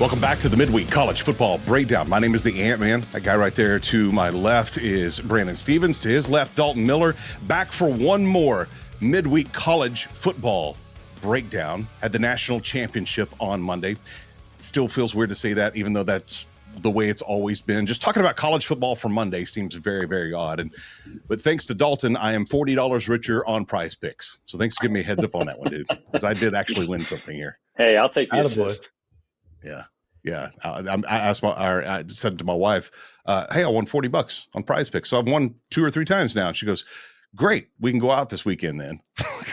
Welcome back to the MidWeek College Football Breakdown. My name is the AntMan. That guy right there to my left is Brandon Stevens. To his left, Dalton Miller. Back for one more MidWeek College Football Breakdown. Had the national championship on Monday. Still feels weird to say that, even though that's the way it's always been. Just talking about college football for Monday seems very, very odd. But thanks to Dalton, I am $40 richer on PrizePicks. So thanks for giving me a heads up on that one, dude, because I did actually win something here. Hey, I'll take the assist. Yeah. I said to my wife, hey, I won $40 on PrizePicks. So I've won 2 or 3 times now. And she goes, great. We can go out this weekend then.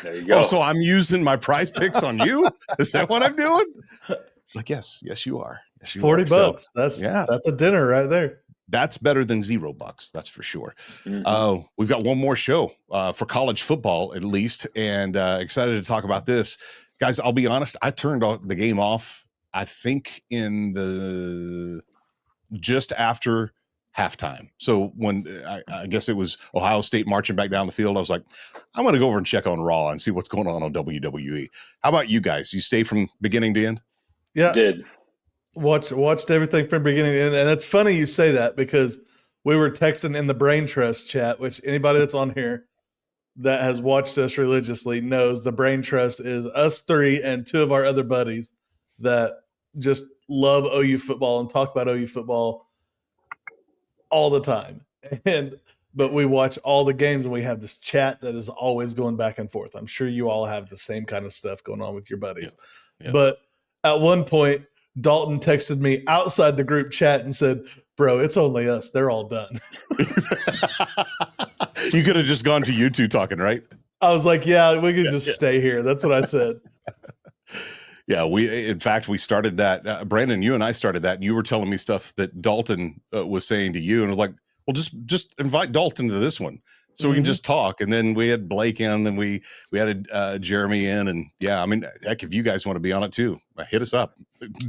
There you go. Oh, so I'm using my PrizePicks on you? Is that what I'm doing? It's like, yes, you are. Yes, you $40. So, that's a dinner right there. That's better than $0. That's for sure. Mm-hmm. We've got one more show for college football, at least, and excited to talk about this. Guys, I'll be honest. I turned the game off, I think, just after halftime. So when I guess it was Ohio State marching back down the field, I was like, I'm going to go over and check on Raw and see what's going on WWE. How about you guys? You stay from beginning to end? Yeah. Did. Watched everything from beginning to end. And it's funny you say that because we were texting in the Brain Trust chat, which anybody that's on here that has watched us religiously knows the Brain Trust is us 3 and 2 of our other buddies that just love OU football and talk about OU football all the time. But we watch all the games and we have this chat that is always going back and forth. I'm sure you all have the same kind of stuff going on with your buddies. Yeah. But at one point, Dalton texted me outside the group chat and said, bro, it's only us. They're all done. You could have just gone to you two talking, right? I was like, yeah, we could just stay here. That's what I said. Yeah, in fact, we started that. Brandon, you and I started that, and you were telling me stuff that Dalton was saying to you, and I was like, well, just invite Dalton to this one so we can just talk. And then we had Blake in, and then we had Jeremy in, and yeah, I mean, heck, if you guys want to be on it too, hit us up,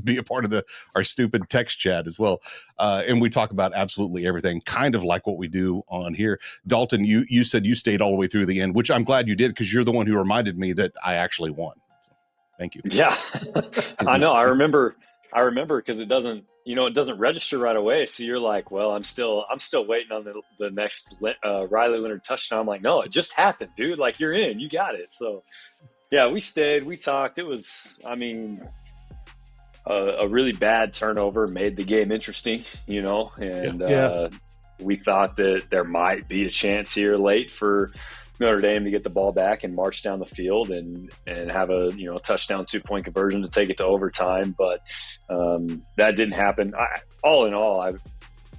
be a part of our stupid text chat as well. And we talk about absolutely everything, kind of like what we do on here. Dalton, you said you stayed all the way through the end, which I'm glad you did because you're the one who reminded me that I actually won. So, thank you. Yeah, I know. I remember because it doesn't register right away. So you're like, well, I'm still waiting on the next Riley Leonard touchdown. I'm like, no, it just happened, dude. Like, you're in, you got it. So yeah, we stayed, we talked. It was, I mean, a really bad turnover made the game interesting, and we thought that there might be a chance here late for Notre Dame to get the ball back and march down the field and have a touchdown 2-point conversion to take it to overtime, but that didn't happen. All in all,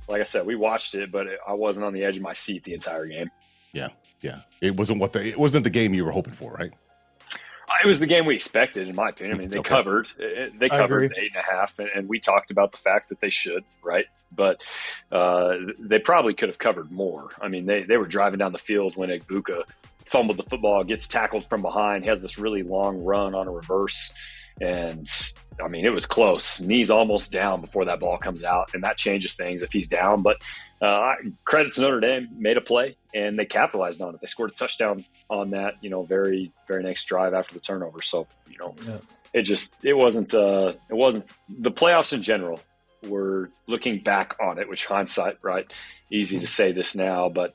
like I said, we watched it, but I wasn't on the edge of my seat the entire game. Yeah. It wasn't the game you were hoping for, right? It was the game we expected, in my opinion. I mean, they covered the 8.5, and we talked about the fact that they should, right? But they probably could have covered more. I mean, they were driving down the field when Egbuka fumbled the football, gets tackled from behind, has this really long run on a reverse, and I mean, it was close. Knees almost down before that ball comes out, and that changes things if he's down. But credit to Notre Dame, made a play, and they capitalized on it. They scored a touchdown on that, very, very next drive after the turnover. So, it wasn't the playoffs in general. We're looking back on it, which hindsight, right? Easy to say this now, but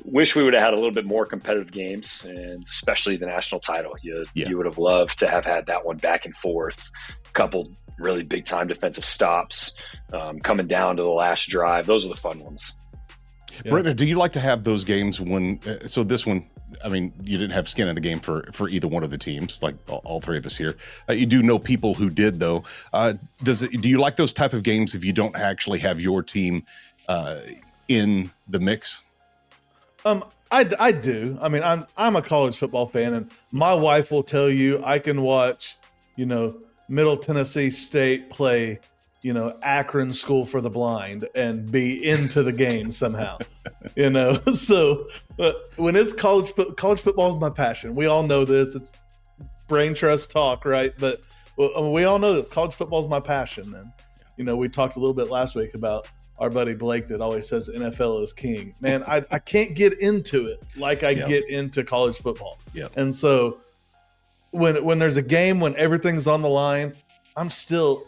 wish we would have had a little bit more competitive games, and especially the national title. You would have loved to have had that one back and forth, a couple really big time defensive stops, coming down to the last drive. Those are the fun ones. Yeah. Brittany, do you like to have those games when? So this one, I mean, you didn't have skin in the game for either one of the teams, like all 3 of us here. You do know people who did, though. Do you like those type of games if you don't actually have your team in the mix? I do. I mean, I'm a college football fan, and my wife will tell you I can watch, Middle Tennessee State play, Akron School for the Blind and be into the game somehow, So when it's college football is my passion. We all know this. It's brain trust talk, right? But we all know that college football is my passion. And, we talked a little bit last week about our buddy Blake that always says NFL is king. Man, I can't get into it like I get into college football. Yep. And so when there's a game, when everything's on the line, I'm still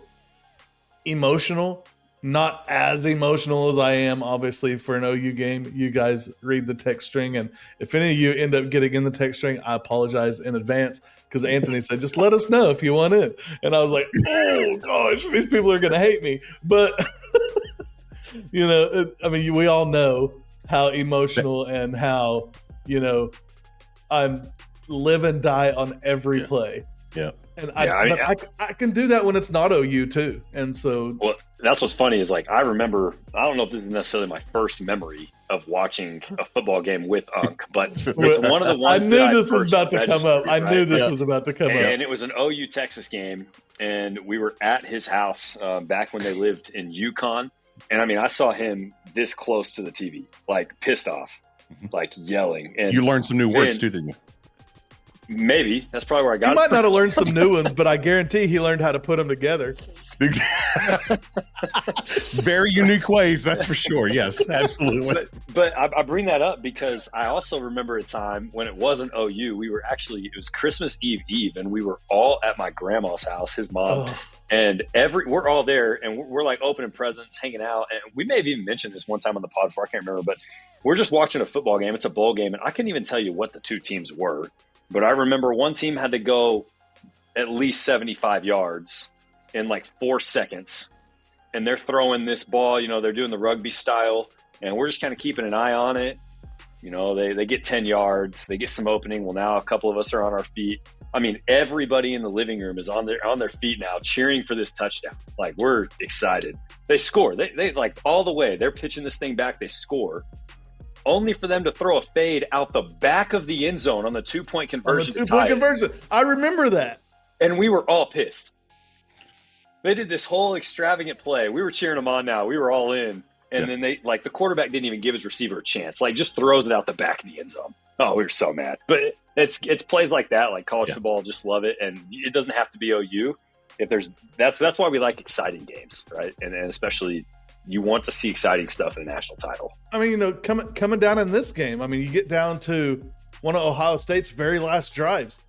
emotional. Not as emotional as I am, obviously, for an OU game. You guys read the text string, and if any of you end up getting in the text string, I apologize in advance because Anthony said, just let us know if you want in. And I was like, oh, gosh, these people are going to hate me. But, I mean, we all know how emotional and how, I live and die on every play. Yeah. And I can do that when it's not OU too. And so, well, that's what's funny is like I remember. I don't know if this is necessarily my first memory of watching a football game with Unc, but it's one of the ones. I knew this was about to come up. I knew this was about to come up. And it was an OU Texas game, and we were at his house back when they lived in Yukon. And I mean, I saw him this close to the TV, like pissed off, like yelling. And you learned some new words too, didn't you? Maybe that's probably where I got it. He might not have learned some new ones, but I guarantee he learned how to put them together. Very unique ways, that's for sure. Yes, absolutely. But I bring that up because I also remember a time when it wasn't OU. It was Christmas Eve, and we were all at my grandma's house, his mom, and we're all there, and we're like opening presents, hanging out, and we may have even mentioned this one time on the pod before, I can't remember, but we're just watching a football game. It's a bowl game, and I couldn't even tell you what the two teams were. But I remember one team had to go at least 75 yards in like 4 seconds. And they're throwing this ball, they're doing the rugby style. And we're just kind of keeping an eye on it. They get 10 yards. They get some opening. Well, now a couple of us are on our feet. I mean, everybody in the living room is on their feet now cheering for this touchdown. Like, we're excited. They score. They like all the way. They're pitching this thing back. They score. Only for them to throw a fade out the back of the end zone on the 2-point conversion. I remember that. And we were all pissed. They did this whole extravagant play. We were cheering them on now. We were all in. And then the quarterback didn't even give his receiver a chance. Like, just throws it out the back of the end zone. Oh, we were so mad. But it's plays like that, like college football, just love it. And it doesn't have to be OU. That's why we like exciting games, right? And especially – you want to see exciting stuff in a national title. I mean, coming down in this game, I mean, you get down to one of Ohio State's very last drives.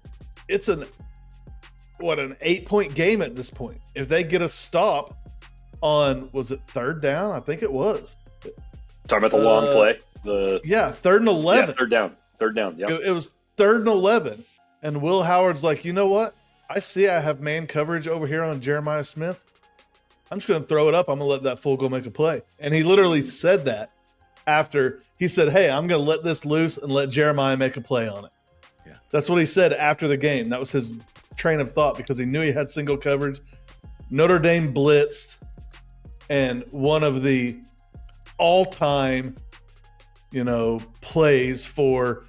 It's an 8-point game at this point. If they get a stop on, was it third down? I think it was. Talking about the long play? 3rd and 11. Yeah, third down. Yeah. It was 3rd and 11. And Will Howard's like, you know what? I see I have man coverage over here on Jeremiah Smith. I'm just going to throw it up. I'm going to let that fool go make a play. And he literally said that after he said, hey, I'm going to let this loose and let Jeremiah make a play on it. Yeah. That's what he said after the game. That was his train of thought because he knew he had single coverage. Notre Dame blitzed, and one of the all-time, plays for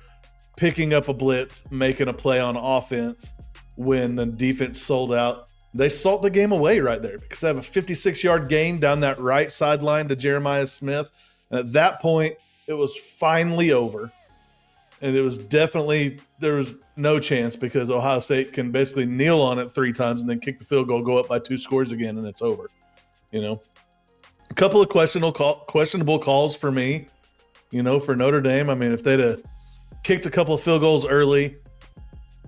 picking up a blitz, making a play on offense when the defense sold out. They salt the game away right there because they have a 56-yard gain down that right sideline to Jeremiah Smith. And at that point, it was finally over. And it was definitely – there was no chance because Ohio State can basically kneel on it 3 times and then kick the field goal, go up by 2 scores again, and it's over. A couple of questionable calls for me, for Notre Dame. I mean, if they'd have kicked a couple of field goals early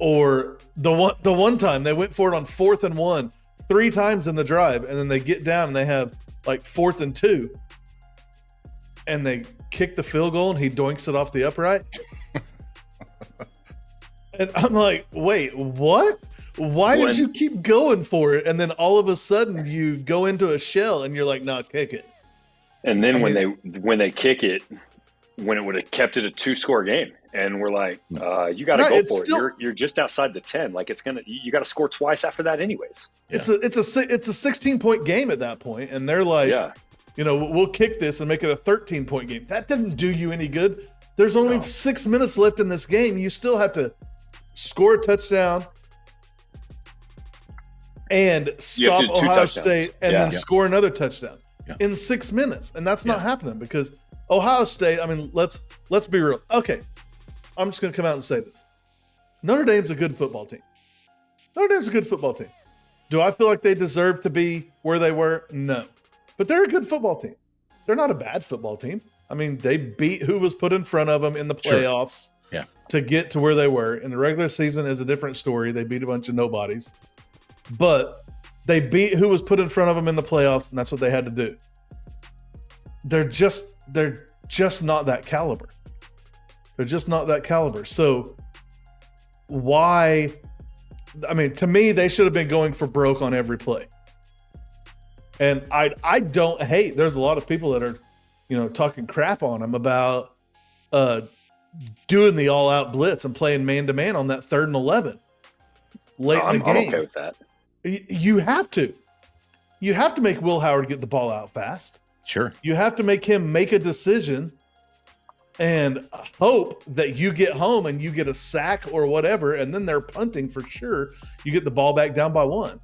or – The one time they went for it on 4th and 1 3 times in the drive, and then they get down and they have like 4th and 2, and they kick the field goal and he doinks it off the upright. And I'm like, wait, what? Why did you keep going for it? And then all of a sudden you go into a shell and you're like, no, kick it. And then when they kick it, when it would have kept it a 2-score game. And we're like, you got to go for it. You're just outside the 10. Like you got to score twice after that anyways. Yeah. It's a 16-point game at that point. And they're like, we'll kick this and make it a 13-point game. That didn't do you any good. There's only 6 minutes left in this game. You still have to score a touchdown and stop Ohio State and then score another touchdown in 6 minutes. And that's not happening because Ohio State, I mean, let's be real. Okay, I'm just going to come out and say this. Notre Dame's a good football team. Do I feel like they deserve to be where they were? No. But they're a good football team. They're not a bad football team. I mean, they beat who was put in front of them in the playoffs to get to where they were. In the regular season is a different story. They beat a bunch of nobodies. But They beat who was put in front of them in the playoffs, and that's what they had to do. They're just not that caliber. They're just not that caliber. So why? I mean, to me, they should have been going for broke on every play. And I don't hate. There's a lot of people that are, talking crap on them about doing the all-out blitz and playing man-to-man on that 3rd and 11 late in the game. I'm okay with that. You have to. You have to make Will Howard get the ball out fast. Sure. You have to make him make a decision and hope that you get home and you get a sack or whatever, and then they're punting for sure. You get the ball back down by 1.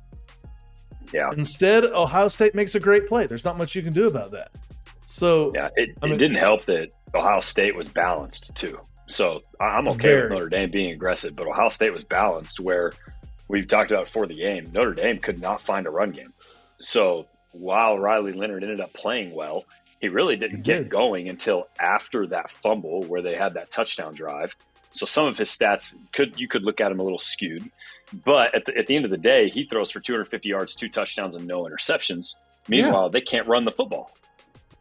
Yeah. Instead, Ohio State makes a great play. There's not much you can do about that. So yeah, it didn't help that Ohio State was balanced too. So I'm okay with Notre Dame being aggressive, but Ohio State was balanced where we've talked about before the game. Notre Dame could not find a run game. So while Riley Leonard ended up playing well, he really didn't get going until after that fumble where they had that touchdown drive. So some of his stats you could look at him a little skewed, but at the end of the day, he throws for 250 yards, 2 touchdowns, and no interceptions. Meanwhile, they can't run the football.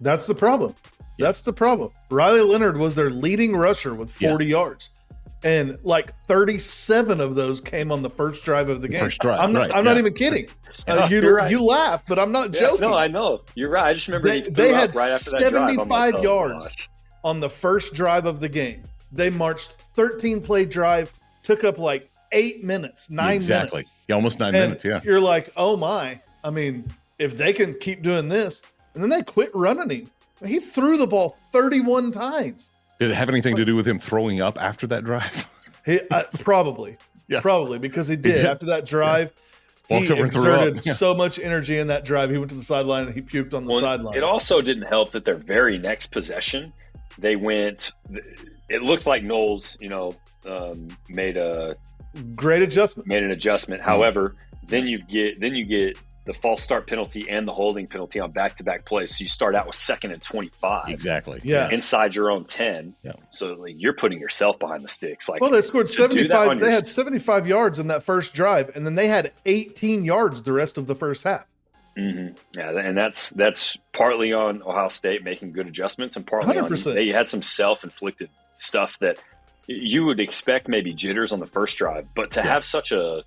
That's the problem. That's the problem. Riley Leonard was their leading rusher with 40 yards. And like 37 of those came on the first drive of the game. First drive, I'm not even kidding. You laugh, but I'm not joking. No, I know. You're right. I just remember they had right after that 75 drive. yards on the first drive of the game. They marched 13-play drive, took up like 8 minutes, 9 minutes. Exactly. Yeah, almost 9 minutes, yeah. You're like, oh my. I mean, if they can keep doing this, and then they quit running him. He threw the ball 31 times. Did it have anything to do with him throwing up after that drive? Probably. Yeah. Probably, because he did. After that drive, he exerted so much energy in that drive. He went to the sideline and he puked on the sideline. It also didn't help that their very next possession, they went – it looked like Knowles, made a – great adjustment. Made an adjustment. However, then you get the false start penalty and the holding penalty on back-to-back plays. So you start out with 2nd and 25. Exactly. Yeah. Inside your own 10. Yeah. So you're putting yourself behind the sticks. Well, they scored 75. They had 75 yards in that first drive, and then they had 18 yards the rest of the first half. Mm-hmm. Yeah, and that's partly on Ohio State making good adjustments, and partly 100%. on they had some self-inflicted stuff that you would expect maybe jitters on the first drive, but to have such a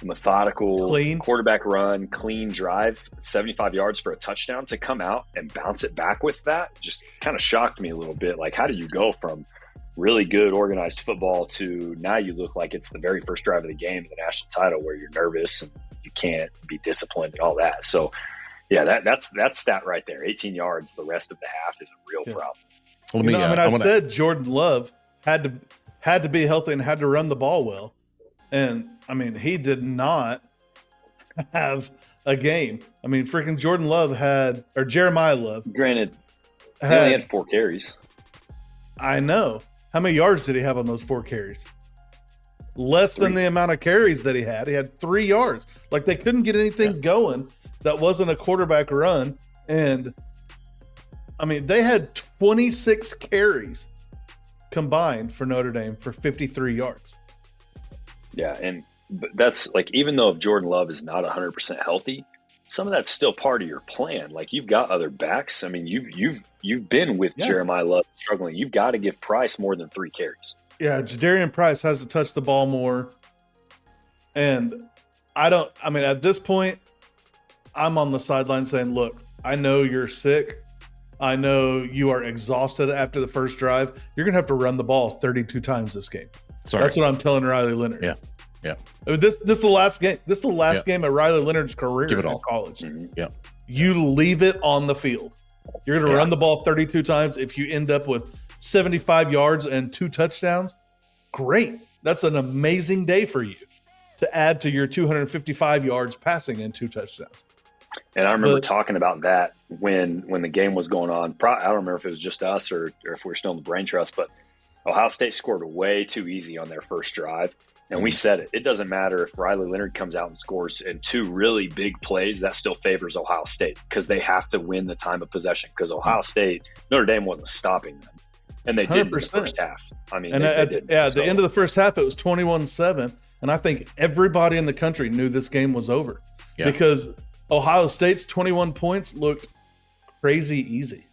methodical, clean quarterback run, clean drive, 75 yards for a touchdown, to come out and bounce it back with that just kind of shocked me a little bit. Like, how do you go from really good organized football to now you look like it's the very first drive of the game, the national title, where you're nervous and you can't be disciplined and all that. So yeah, that's stat right there. 18 yards the rest of the half is a real problem. I said Jordan Love had to be healthy and had to run the ball well. And I mean, he did not have a game. I mean, freaking Jeremiah Love. Granted, he only had 4 carries. I know. How many yards did he have on those 4 carries? Less than the amount of carries that he had. He had 3 yards. Like, they couldn't get anything going that wasn't a quarterback run. And I mean, they had 26 carries combined for Notre Dame for 53 yards. Yeah, and that's like, even though if Jordan Love is not 100% healthy, some of that's still part of your plan. Like, you've got other backs. I mean, you've been with Jeremiah Love struggling. You've got to give Price more than 3 carries. Yeah, Jadarian Price has to touch the ball more. And at this point, I'm on the sideline saying, look, I know you're sick. I know you are exhausted after the first drive. You're going to have to run the ball 32 times this game. Sorry. That's what I'm telling Riley Leonard. Yeah. I mean, this is the last game. This is the last game of Riley Leonard's career in college. Mm-hmm. Yeah. You leave it on the field. You're going to run the ball 32 times. If you end up with 75 yards and 2 touchdowns, great. That's an amazing day for you to add to your 255 yards passing and 2 touchdowns. And I remember talking about that when the game was going on. I don't remember if it was just us or if we were still in the brain trust, but Ohio State scored way too easy on their first drive. And we said it. It doesn't matter if Riley Leonard comes out and scores in 2 really big plays, that still favors Ohio State because they have to win the time of possession, because Ohio State, Notre Dame wasn't stopping them. And they did in the first half. I mean, at the end of the first half, it was 21-7. And I think everybody in the country knew this game was over. because Ohio State's 21 points looked crazy easy.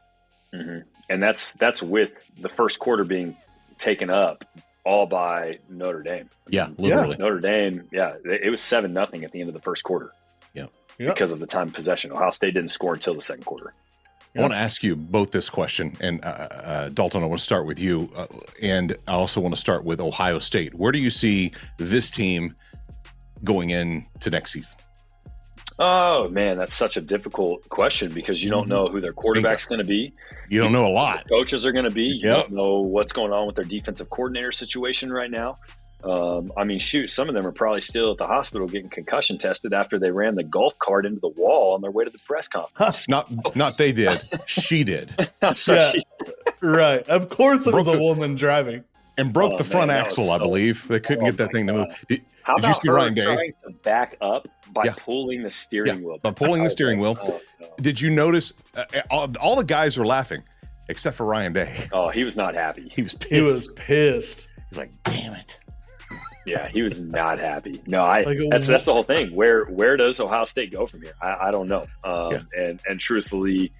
Mm-hmm. And that's with the first quarter being taken up all by Notre Dame. Yeah, literally. Notre Dame, it was 7-0 at the end of the first quarter. Yeah. Because of the time of possession. Ohio State didn't score until the second quarter. I want to ask you both this question, and Dalton, I want to start with you, and I also want to start with Ohio State. Where do you see this team going into next season? Oh, man, that's such a difficult question because you don't know who their quarterback's going to be. You don't know a lot. Coaches are going to be. You don't know what's going on with their defensive coordinator situation right now. I mean, shoot, some of them are probably still at the hospital getting concussion tested after they ran the golf cart into the wall on their way to the press conference. Not they did. She did. Right. Of course it was a woman driving. And broke the front axle, I believe. They couldn't get that thing to move. Did you see Ryan Day trying to back up by pulling the steering wheel? By pulling the steering wheel. Oh, no. Did you notice all the guys were laughing except for Ryan Day? Oh, he was not happy. He was pissed. He's like, damn it. Yeah, he was not happy. No, that's the whole thing. Where does Ohio State go from here? I don't know. And truthfully,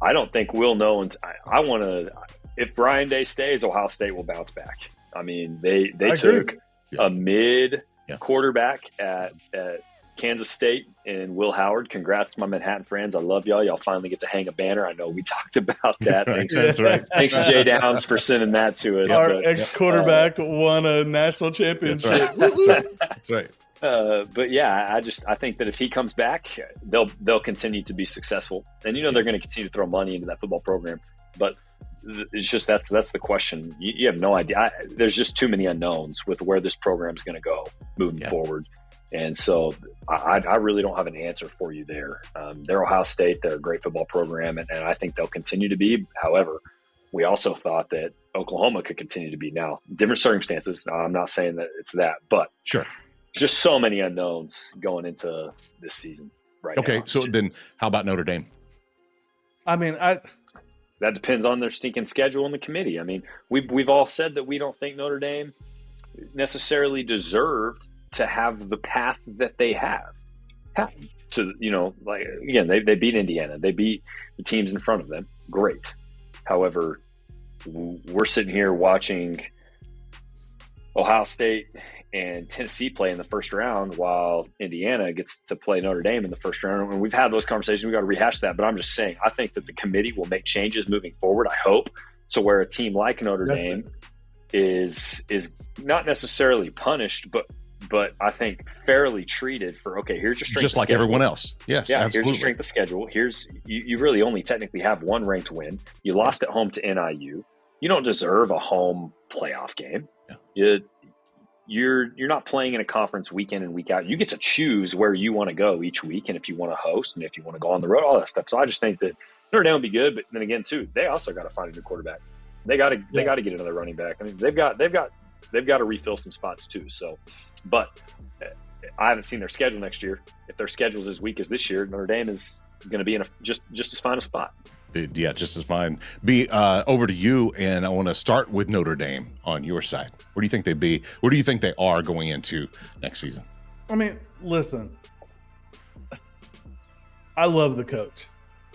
I don't think we'll know. And I want to. If Ryan Day stays, Ohio State will bounce back. I mean, they took a mid quarterback at Kansas State and Will Howard. Congrats, my Manhattan friends. I love y'all. Y'all finally get to hang a banner. I know we talked about that. That's right. Thanks Jay Downs for sending that to us. Our ex-quarterback won a national championship. That's right. But yeah, I think that if he comes back, they'll continue to be successful. And they're going to continue to throw money into that football program. But it's just that's the question. You have no idea. There's just too many unknowns with where this program is going to go moving forward. And so I really don't have an answer for you there. They're Ohio State. They're a great football program, and I think they'll continue to be. However, we also thought that Oklahoma could continue to be. Now, different circumstances. I'm not saying that it's that, but sure, just so many unknowns going into this season right now. Okay, so then how about Notre Dame? I mean, that depends on their stinking schedule and the committee. I mean, we've all said that we don't think Notre Dame necessarily deserved to have the path that they have. To again, they beat Indiana, they beat the teams in front of them. Great. However, we're sitting here watching Ohio State and Tennessee play in the first round while Indiana gets to play Notre Dame in the first round. And we've had those conversations. We've got to rehash that. But I'm just saying, I think that the committee will make changes moving forward, I hope, to where a team like Notre Dame is not necessarily punished, but I think fairly treated for, okay, here's your strength just of like schedule. Everyone else. Yes, absolutely. Here's your strength of schedule. You really only technically have one ranked win. You lost at home to NIU. You don't deserve a home playoff game. Yeah. You're not playing in a conference week in and week out. You get to choose where you want to go each week, and if you want to host and if you want to go on the road, all that stuff. So I just think that Notre Dame will be good, but then again, too, they also got to find a new quarterback. They got to get another running back. I mean, they've got to refill some spots too. So, but I haven't seen their schedule next year. If their schedule's as weak as this year, Notre Dame is going to be in just as fine a spot. Yeah, just as fine. Over to you, and I want to start with Notre Dame on your side. Where do you think they'd be? Where do you think they are going into next season? I mean, listen, I love the coach.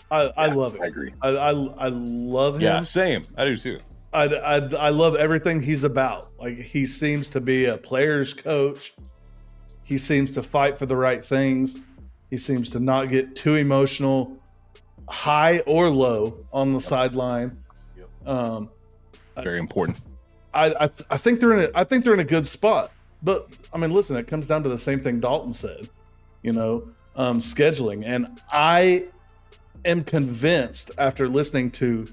I love it. I agree. I love him. Yeah, same. I do too. I love everything he's about. Like, he seems to be a player's coach. He seems to fight for the right things. He seems to not get too emotional, high or low, on the sideline. Very important. I think they're in a good spot. But I mean, listen, it comes down to the same thing Dalton said, scheduling. And I am convinced, after listening to,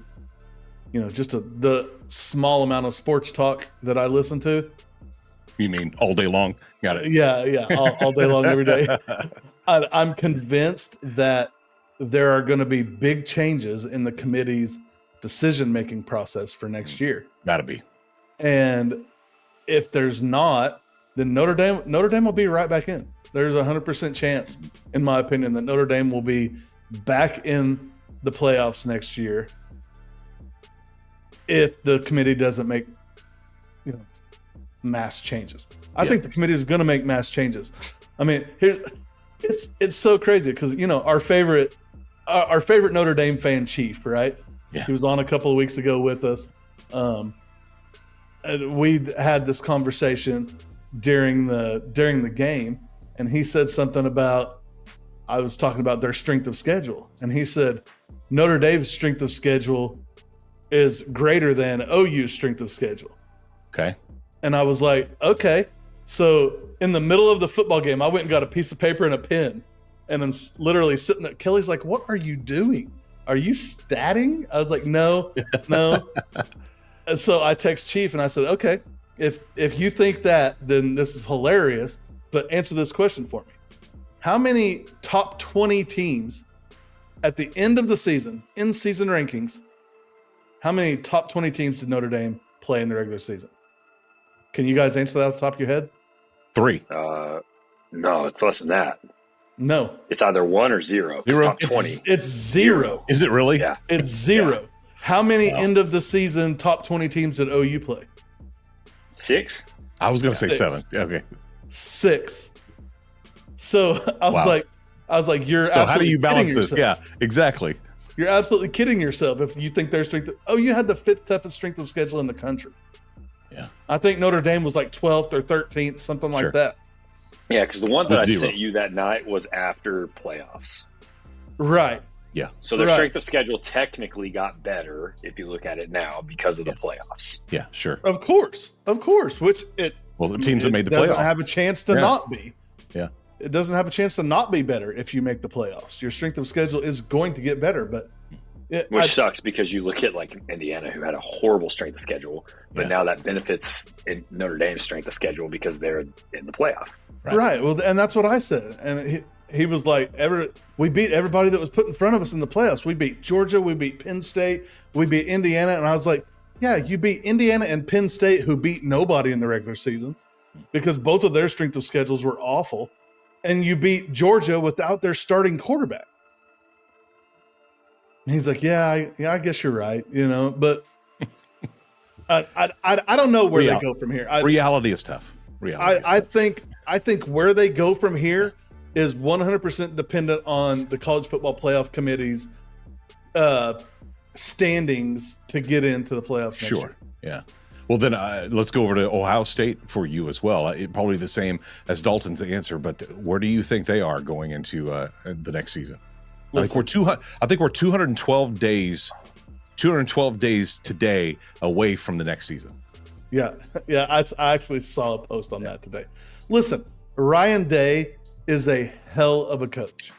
just the small amount of sports talk that I listen to. You mean all day long? Got it. Yeah, all day long, every day. I'm convinced that there are going to be big changes in the committee's decision-making process for next year. Gotta be. And if there's not, then Notre Dame will be right back in. There's 100% chance, in my opinion, that Notre Dame will be back in the playoffs next year if the committee doesn't make mass changes. I think the committee is going to make mass changes. I mean, It's so crazy because our favorite Notre Dame fan, Chief, right? Yeah. He was on a couple of weeks ago with us. And we had this conversation during the game, and he said something about, I was talking about their strength of schedule, and he said Notre Dame's strength of schedule is greater than OU's strength of schedule. Okay. And I was like, okay. So in the middle of the football game, I went and got a piece of paper and a pen, and I'm literally sitting there. Kelly's like, "What are you doing? Are you statting?" I was like, no. And so I text Chief and I said, okay, if you think that, then this is hilarious, but answer this question for me. How many top 20 teams at the end of the season, in season rankings, how many top 20 teams did Notre Dame play in the regular season? Can you guys answer that off the top of your head? 3. No, it's less than that. No. It's either 1 or 0. It's top 20. It's 0. Is it really? Yeah. It's 0. Yeah. How many end of the season top 20 teams did OU play? 6? I was going to say 6. 7. Yeah, okay. 6. So I was like, you're So how do you balance yourself. this? Yeah, exactly. You're absolutely kidding yourself if you think their strength. You had the 5th toughest strength of schedule in the country. Yeah. I think Notre Dame was like 12th or 13th, something like that. Yeah, because the one that I 0. sent you that night was after playoffs. Right. Yeah. So their strength of schedule technically got better if you look at it now because of the playoffs. Yeah, sure. Of course. Which the teams that made the doesn't playoffs have a chance to not be. Yeah. It doesn't have a chance to not be better if you make the playoffs. Your strength of schedule is going to get better, but which sucks because you look at like Indiana, who had a horrible strength of schedule, but now that benefits in Notre Dame's strength of schedule because they're in the playoff. Right. Well, and that's what I said. And he was like, we beat everybody that was put in front of us in the playoffs. We beat Georgia. We beat Penn State. We beat Indiana. And I was like, yeah, you beat Indiana and Penn State, who beat nobody in the regular season because both of their strength of schedules were awful. And you beat Georgia without their starting quarterback. And he's like, yeah, I guess you're right, but I don't know where they go from here. Reality is tough. I think where they go from here is 100% dependent on the College Football Playoff Committee's standings to get into the playoffs next year. Yeah. Well, then let's go over to Ohio State for you as well. Probably the same as Dalton's answer, but where do you think they are going into the next season? I think we're 212 days today away from the next season. Yeah. I actually saw a post on that today. Listen, Ryan Day is a hell of a coach.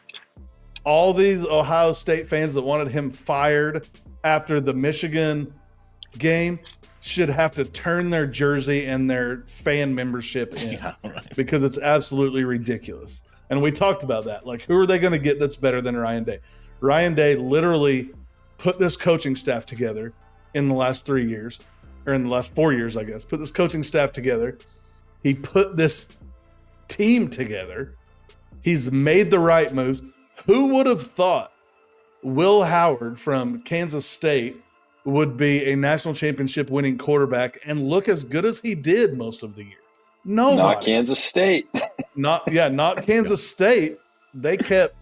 All these Ohio State fans that wanted him fired after the Michigan game should have to turn their jersey and their fan membership in because it's absolutely ridiculous. And we talked about that. Like, who are they going to get that's better than Ryan Day? Ryan Day literally put this coaching staff together in the last 3 years, or in the last 4 years, I guess. Put this coaching staff together. He put this team together. He's made the right moves. Who would have thought Will Howard from Kansas State would be a national championship winning quarterback and look as good as he did most of the year? Nobody. Not Kansas State. Not Kansas State. They kept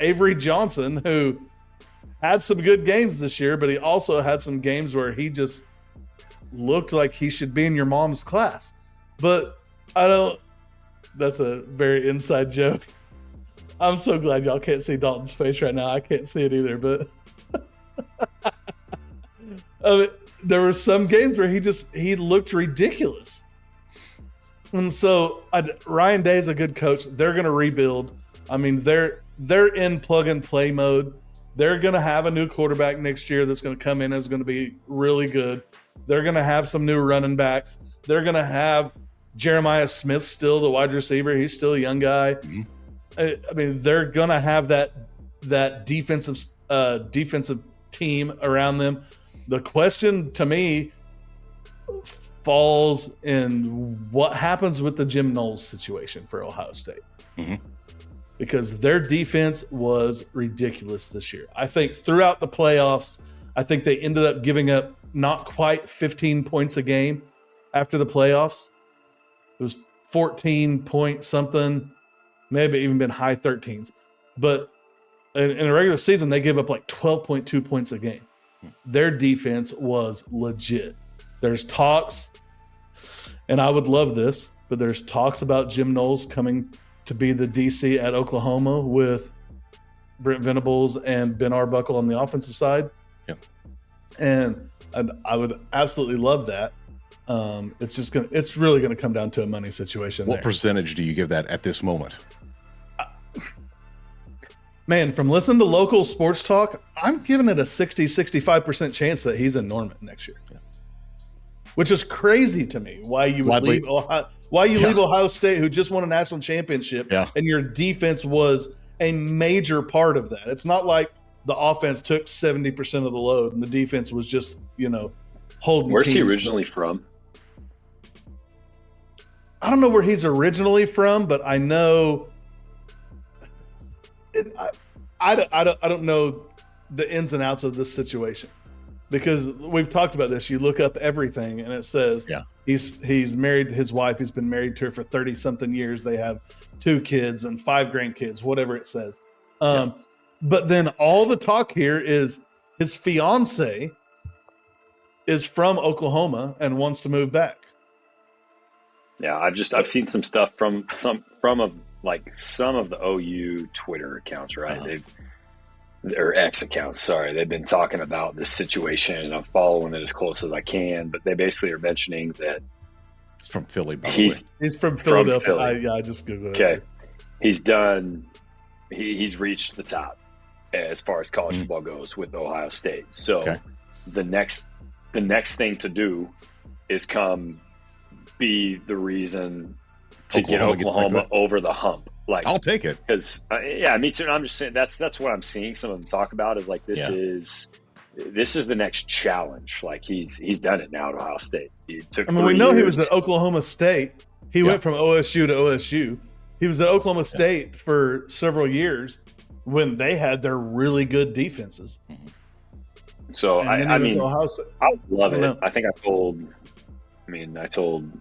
Avery Johnson, who had some good games this year, but he also had some games where he just looked like he should be in your mom's class. But that's a very inside joke. I'm so glad y'all can't see Dalton's face right now. I can't see it either, but there were some games where he looked ridiculous. And so Ryan Day is a good coach. They're going to rebuild. I mean, they're in plug and play mode. They're going to have a new quarterback next year that's going to come in and is going to be really good. They're going to have some new running backs. They're going to have Jeremiah Smith still the wide receiver. He's still a young guy. Mm-hmm. I mean, they're going to have that defensive team around them. The question to me falls in what happens with the Jim Knowles situation for Ohio State. Mm-hmm. Because their defense was ridiculous this year. I think throughout the playoffs, I think they ended up giving up not quite 15 points a game after the playoffs. It was 14 point something. maybe even been high 13s. But in a regular season, they give up like 12.2 points a game. Their defense was legit. There's talks, and I would love this, but there's talks about Jim Knowles coming to be the DC at Oklahoma with Brent Venables and Ben Arbuckle on the offensive side. Yeah. And I would absolutely love that. It's really gonna come down to a money situation. What percentage do you give that at this moment? Man, from listening to local sports talk, I'm giving it a 65% chance that he's in Norman next year. Yeah. Which is crazy to me. Why you would leave Ohio State, who just won a national championship, and your defense was a major part of that. It's not like the offense took 70% of the load and the defense was just, holding. Where's he originally from? I don't know where he's originally from, but I know I don't know the ins and outs of this situation, because we've talked about this. You look up everything and it says he's married to his wife. He's been married to her for 30 something years. They have 2 kids and 5 grandkids, whatever it says. But then all the talk here is his fiance is from Oklahoma and wants to move back. Yeah, I've seen some stuff from some of the OU Twitter accounts, right? Or X accounts, sorry. They've been talking about this situation, and I'm following it as close as I can. But they basically are mentioning that he's from Philly. By the way, he's from Philadelphia. I just googled it. Okay, he's done. He's reached the top as far as college football goes with Ohio State. So the next thing to do is be the reason to get Oklahoma over the hump. Like, I'll take it, because me too. I'm just saying that's what I'm seeing some of them talk about is like this is the next challenge. Like he's done it now at Ohio State. We know he was at Oklahoma State. He went from OSU to OSU. He was at Oklahoma State for several years when they had their really good defenses. So I mean, I love it. Know. I think I told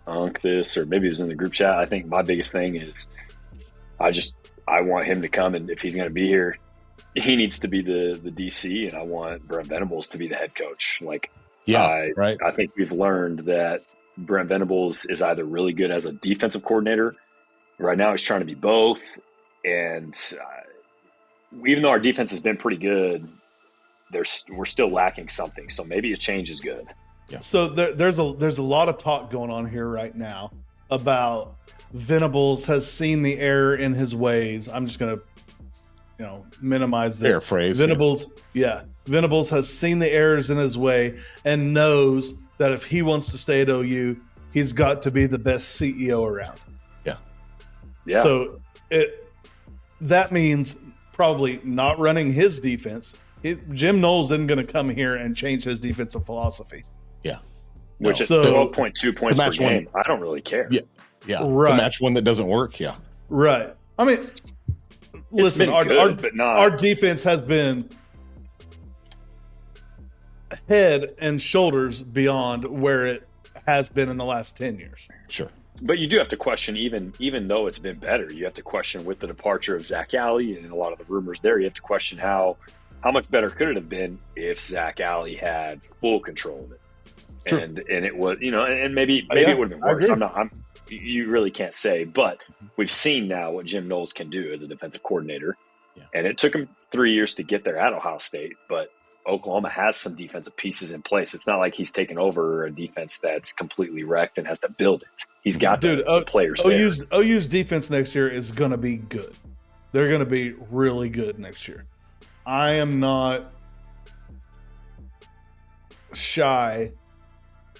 Unc this, or maybe it was in the group chat. I think my biggest thing is I want him to come, and if he's going to be here, he needs to be the DC, and I want Brent Venables to be the head coach. I think we've learned that Brent Venables is either really good as a defensive coordinator. Right now he's trying to be both, and even though our defense has been pretty good, we're still lacking something. So maybe a change is good. Yeah. So there's a lot of talk going on here right now about Venables has seen the error in his ways. I'm just going to, minimize this. Paraphrase. Venables has seen the errors in his way and knows that if he wants to stay at OU, he's got to be the best CEO around. Yeah. So that means probably not running his defense. Jim Knowles isn't going to come here and change his defensive philosophy. Yeah. Which is 12.2 points per game. I don't really care. Yeah. Right. To match one that doesn't work. Yeah. Right. I mean, listen, our defense has been head and shoulders beyond where it has been in the last 10 years. Sure. But you do have to question, even though it's been better, you have to question with the departure of Zach Alley and a lot of the rumors there, you have to question how much better could it have been if Zach Alley had full control of it. Sure. And it was, and maybe it would have been worse. You really can't say, but we've seen now what Jim Knowles can do as a defensive coordinator. Yeah. And it took him 3 years to get there at Ohio State, but Oklahoma has some defensive pieces in place. It's not like he's taken over a defense that's completely wrecked and has to build it. He's got the players there. OU's defense next year is going to be good. They're going to be really good next year. I am not shy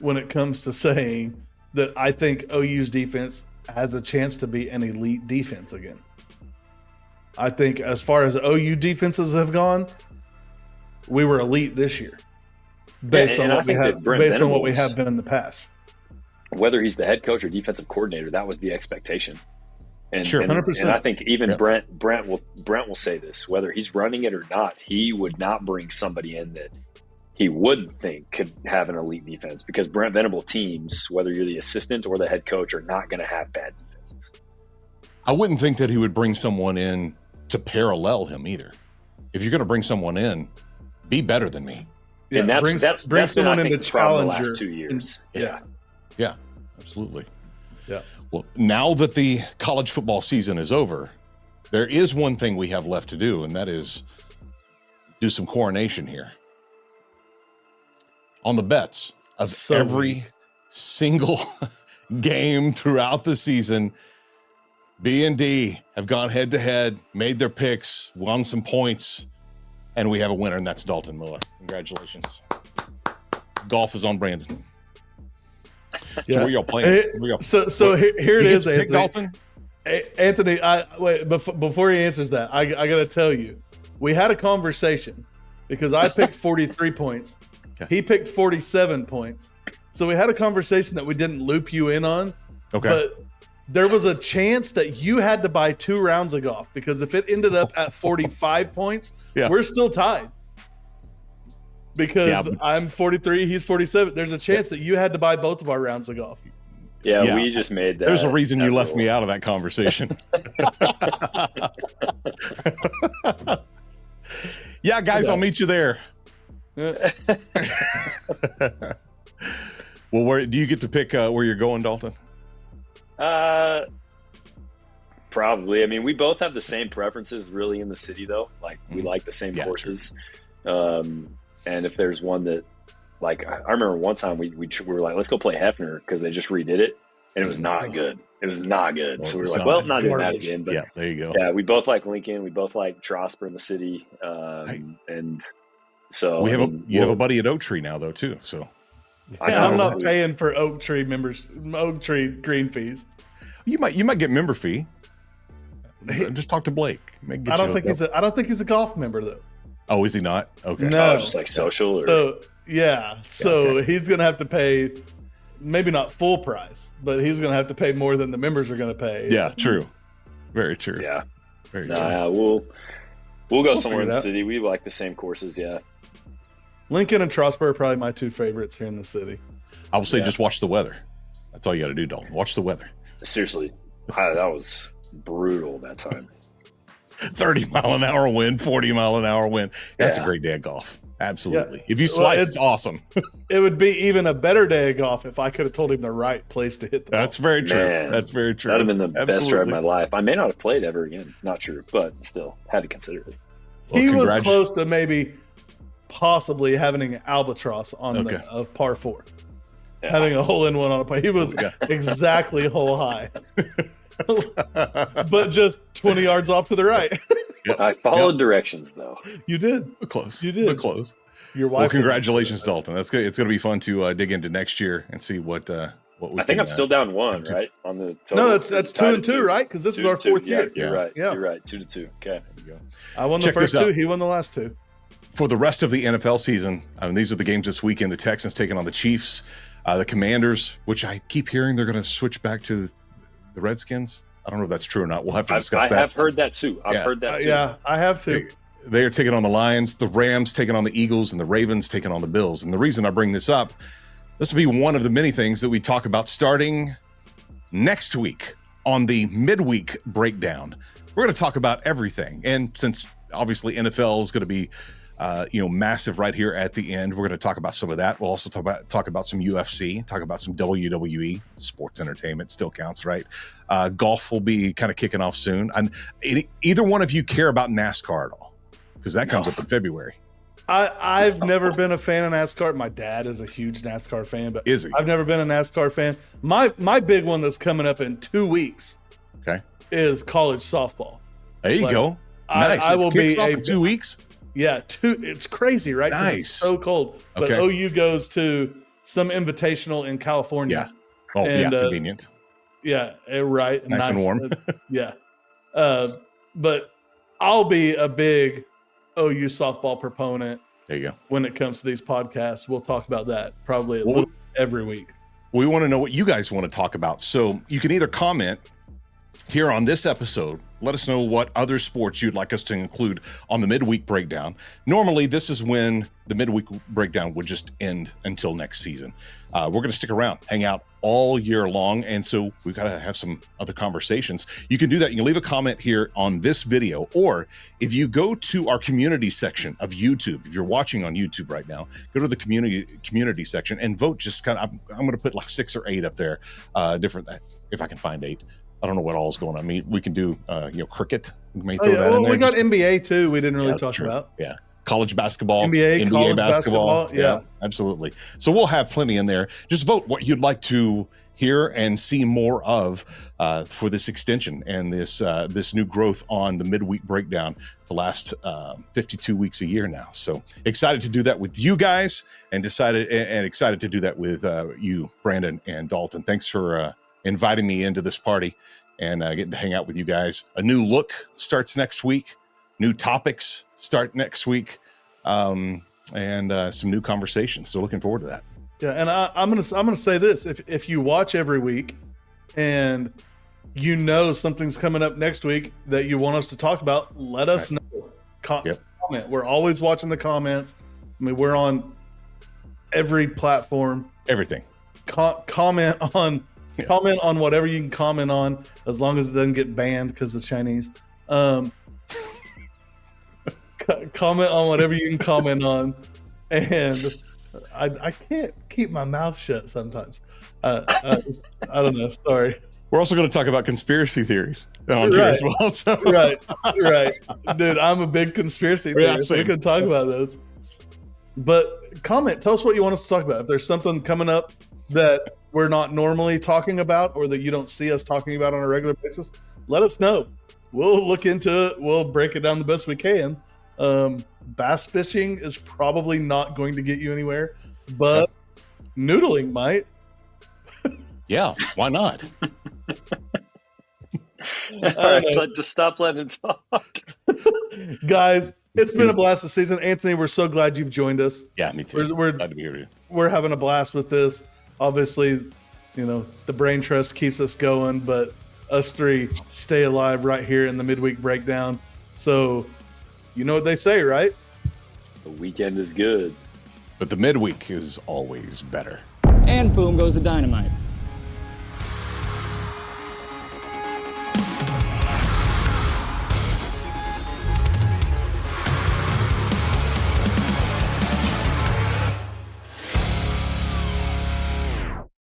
when it comes to saying that I think OU's defense has a chance to be an elite defense again. I think as far as OU defenses have gone, we were elite this year based on what we have been in the past. Whether he's the head coach or defensive coordinator, that was the expectation. And, sure, 100%. And I think even Brent will say this, whether he's running it or not, he would not bring somebody in that he would think could have an elite defense, because Brent Venable teams, whether you're the assistant or the head coach, are not going to have bad defenses. I wouldn't think that he would bring someone in to parallel him either. If you're going to bring someone in, be better than me. Yeah, and that's bring someone in to challenge the last 2 years. Yeah, absolutely. Yeah. Well, now that the college football season is over, there is one thing we have left to do, and that is do some coronation here. On the bets of every single game throughout the season, B&D have gone head to head, made their picks, won some points, and we have a winner, and that's Dalton Miller. Congratulations. Golf is on Brandon. So where y'all playing? So here it is, Anthony. Dalton? Anthony, wait, before he answers that, I got to tell you, we had a conversation because I picked 43 points. Okay. He picked 47 points. So we had a conversation that we didn't loop you in on. Okay. But there was a chance that you had to buy 2 rounds of golf because if it ended up at 45 points, we're still tied. Because I'm 43, he's 47. There's a chance that you had to buy both of our rounds of golf. Yeah, we just made that. There's a reason you left me out of that conversation. Yeah, guys, I'll meet you there. Well, where do you get to pick where you're going, Dalton? Probably. I mean, we both have the same preferences really in the city, though. Like, we like the same courses. And if there's one that, like, I remember one time we were like, let's go play Hefner because they just redid it, and it was not good. It was not good. So we were like, well, not doing that again. But there you go. Yeah, we both like Lincoln. We both like Trosper in the city. And so we have you have a buddy at Oak Tree now, though, too. So I'm not paying for Oak Tree green fees. You might get member fee. Just talk to Blake. I don't think he's a golf member though. Oh, is he not? Okay. No, just like social. So he's gonna have to pay, maybe not full price, but he's gonna have to pay more than the members are gonna pay. Yeah, true. Very true. Yeah, very true. We'll go somewhere in the city. We like the same courses. Yeah. Lincoln and Trosper are probably my 2 favorites here in the city. I will say, just watch the weather. That's all you got to do, Dalton. Watch the weather. Seriously, that was brutal that time. 30-mile-an-hour wind, 40-mile-an-hour wind. That's a great day of golf. Absolutely. If you slice, it's awesome. It would be even a better day of golf if I could have told him the right place to hit the ball. That's very true. Man, that's very true. That would have been the best drive of my life. I may not have played ever again. Not true, but still had to consider it. Well, he was close to maybe possibly having an albatross on the par 4. Yeah. Having a hole-in-one on a par. He was exactly hole high. But just 20 yards off to the right. I followed directions, though. You did. Close. You did. But close. Your wife. Well, congratulations, Dalton. That's good. It's going to be fun to dig into next year and see what we. I think I'm still down 1, right? On the total. No, that's 2-2, right? Because this is our 4th year. You're right. Yeah. You're right. 2-2. Okay. There you go. I won the first 2. He won the last 2. For the rest of the NFL season, these are the games this weekend. The Texans taking on the Chiefs, the Commanders, which I keep hearing they're going to switch back to the Redskins. I don't know if that's true or not. We'll have to discuss that. I have heard that too. I've heard that too. Yeah, I have too. They are taking on the Lions, the Rams taking on the Eagles, and the Ravens taking on the Bills. And the reason I bring this up, this will be one of the many things that we talk about starting next week on the midweek breakdown. We're going to talk about everything. And since obviously NFL is going to be massive right here at the end, we're going to talk about some of that. We'll also talk about some UFC, talk about some WWE. Sports entertainment still counts, right? Golf will be kind of kicking off soon. And either one of you care about NASCAR at all? Because that comes up in February. I've never been a fan of NASCAR. My dad is a huge NASCAR fan, but is he? I've never been a NASCAR fan. My big one that's coming up in 2 weeks is college softball. There you go. Nice. I will be in 2 weeks. Yeah, it's crazy, right? Nice. It's so cold. But OU goes to some invitational in California. Yeah. Oh, convenient. Yeah, right. Nice and warm. Yeah. But I'll be a big OU softball proponent. There you go. When it comes to these podcasts, we'll talk about that probably every week. We want to know what you guys want to talk about. So you can either comment here on this episode. Let us know what other sports you'd like us to include on the midweek breakdown. Normally, this is when the midweek breakdown would just end until next season. We're going to stick around, hang out all year long, and so we've got to have some other conversations. You can do that. You can leave a comment here on this video, or if you go to our community section of YouTube, if you're watching on YouTube right now, go to the community section and vote. Just kind of, I'm going to put like 6 or 8 up there, different, if I can find 8. I don't know what all is going on. I mean, we can do, cricket. We may throw that in there. We got NBA too. We didn't really talk about. Yeah. College basketball. NBA college basketball. Yeah, absolutely. So we'll have plenty in there. Just vote what you'd like to hear and see more of for this extension and this new growth on the midweek breakdown the last 52 weeks a year now. So excited to do that with you guys and excited to do that with you, Brandon and Dalton. Thanks for inviting me into this party and getting to hang out with you guys. A new look starts next week. New topics start next week, and some new conversations. So looking forward to that. Yeah, and I'm gonna say this: if you watch every week, and you know something's coming up next week that you want us to talk about, let us know. Comment. We're always watching the comments. I mean, we're on every platform. Everything. Comment on whatever you can comment on, as long as it doesn't get banned because the Chinese. Comment on whatever you can comment on, and I can't keep my mouth shut sometimes. I don't know. Sorry. We're also going to talk about conspiracy theories on here as well. So. Right. Dude, I'm a big conspiracy theorist. We can talk about those. But comment. Tell us what you want us to talk about. If there's something coming up that we're not normally talking about or that you don't see us talking about on a regular basis, let us know. We'll look into it. We'll break it down the best we can. Bass fishing is probably not going to get you anywhere, but noodling might. Yeah, why not? All right, just stop letting him talk. Guys, it's been a blast this season. Anthony, we're so glad you've joined us. Yeah, me too. We're glad to be here. We're having a blast with this. Obviously, the brain trust keeps us going, but us three stay alive right here in the midweek breakdown. So, you know what they say, right? The weekend is good, but the midweek is always better. And boom goes the dynamite.